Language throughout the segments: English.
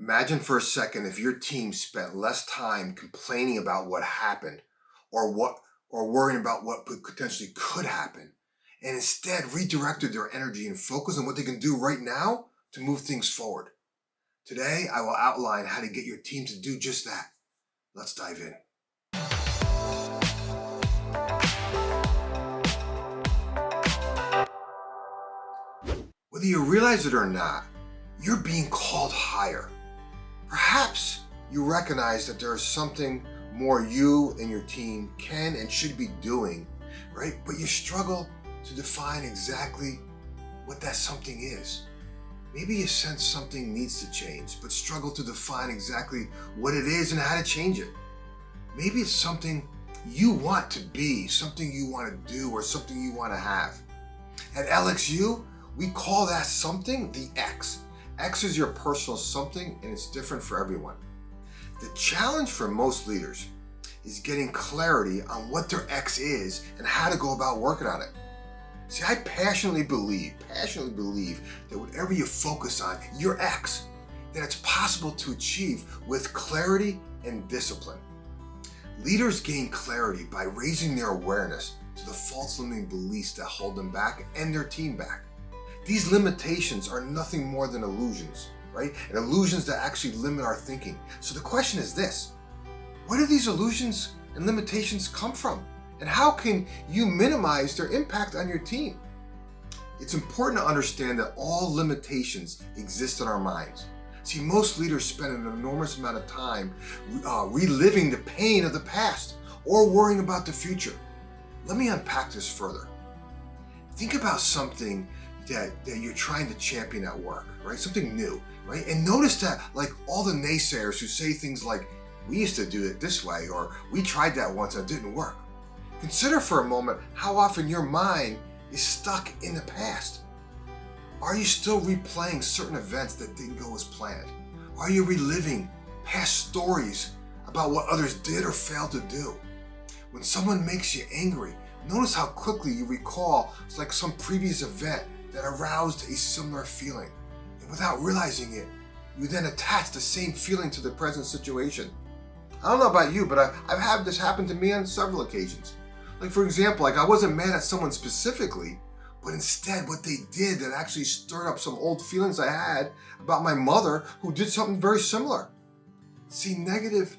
Imagine for a second if your team spent less time complaining about what happened or worrying about what potentially could happen, and instead redirected their energy and focus on what they can do right now to move things forward. Today, I will outline how to get your team to do just that. Let's dive in. Whether you realize it or not, you're being called higher. Perhaps you recognize that there is something more you and your team can and should be doing, right? But you struggle to define exactly what that something is. Maybe you sense something needs to change, but struggle to define exactly what it is and how to change it. Maybe it's something you want to be, something you want to do, or something you want to have. At LXU, we call that something the X. X is your personal something, and it's different for everyone. The challenge for most leaders is getting clarity on what their X is and how to go about working on it. See, I passionately believe that whatever you focus on, your X, that it's possible to achieve with clarity and discipline. Leaders gain clarity by raising their awareness to the false limiting beliefs that hold them back and their team back. These limitations are nothing more than illusions, right? And illusions that actually limit our thinking. So the question is this: where do these illusions and limitations come from? And how can you minimize their impact on your team? It's important to understand that all limitations exist in our minds. See, most leaders spend an enormous amount of time reliving the pain of the past or worrying about the future. Let me unpack this further. Think about something that you're trying to champion at work, right? Something new, right? And notice that, like, all the naysayers who say things like, we used to do it this way, or we tried that once and it didn't work. Consider for a moment how often your mind is stuck in the past. Are you still replaying certain events that didn't go as planned? Are you reliving past stories about what others did or failed to do? When someone makes you angry, notice how quickly you recall like some previous event that aroused a similar feeling. And without realizing it, you then attach the same feeling to the present situation. I don't know about you, but I've had this happen to me on several occasions. Like, for example, I wasn't mad at someone specifically, but instead what they did that actually stirred up some old feelings I had about my mother who did something very similar. See, negative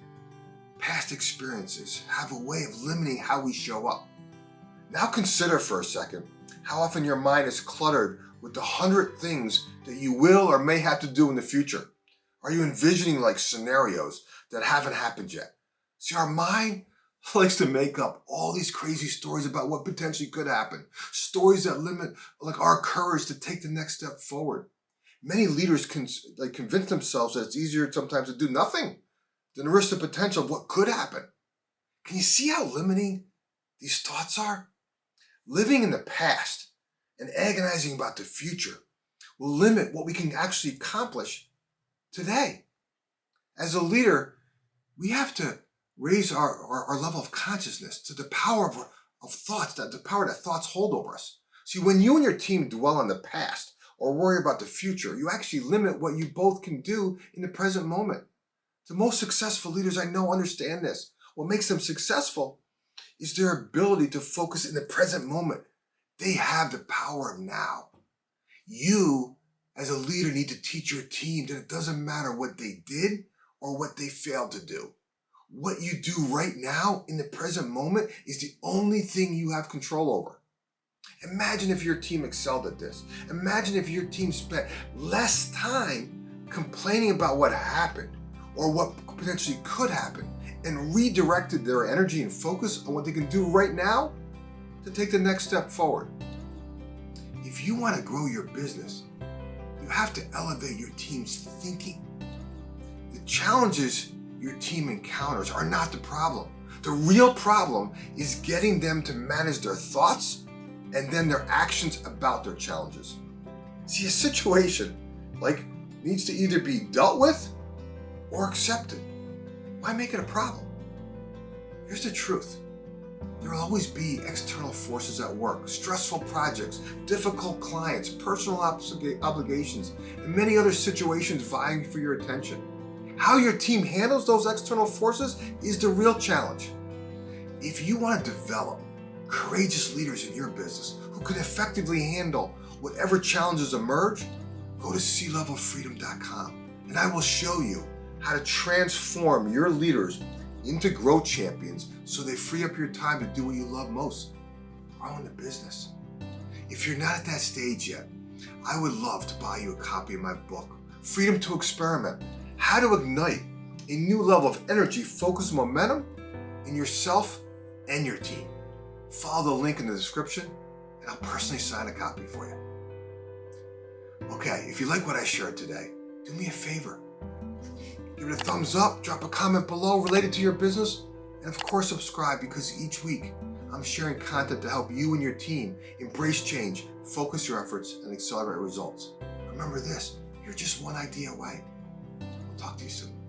past experiences have a way of limiting how we show up. Now consider for a second how often your mind is cluttered with 100 things that you will or may have to do in the future. Are you envisioning like scenarios that haven't happened yet? See, our mind likes to make up all these crazy stories about what potentially could happen. Stories that limit like our courage to take the next step forward. Many leaders convince themselves that it's easier sometimes to do nothing than risk the potential of what could happen. Can you see how limiting these thoughts are? Living in the past and agonizing about the future will limit what we can actually accomplish today. As a leader, we have to raise our level of consciousness to the power of thoughts, the power that thoughts hold over us. See, when you and your team dwell on the past or worry about the future, you actually limit what you both can do in the present moment. The most successful leaders I know understand this. What makes them successful is their ability to focus in the present moment. They have the power of now. You, as a leader, need to teach your team that it doesn't matter what they did or what they failed to do. What you do right now in the present moment is the only thing you have control over. Imagine if your team excelled at this. Imagine if your team spent less time complaining about what happened or what potentially could happen and redirected their energy and focus on what they can do right now to take the next step forward. If you want to grow your business, you have to elevate your team's thinking. The challenges your team encounters are not the problem. The real problem is getting them to manage their thoughts and then their actions about their challenges. See, a situation needs to either be dealt with or accepted. Why make it a problem? Here's the truth. There will always be external forces at work, stressful projects, difficult clients, personal obligations, and many other situations vying for your attention. How your team handles those external forces is the real challenge. If you want to develop courageous leaders in your business who can effectively handle whatever challenges emerge, go to clevelfreedom.com and I will show you how to transform your leaders into growth champions so they free up your time to do what you love most, growing the business. If you're not at that stage yet, I would love to buy you a copy of my book, Freedom to Experiment, How to Ignite a New Level of Energy, Focus, and Momentum in yourself and your team. Follow the link in the description and I'll personally sign a copy for you. Okay, if you like what I shared today, do me a favor. Give it a thumbs up, drop a comment below related to your business, and of course subscribe, because each week I'm sharing content to help you and your team embrace change, focus your efforts, and accelerate results. Remember this, you're just one idea away. I'll talk to you soon.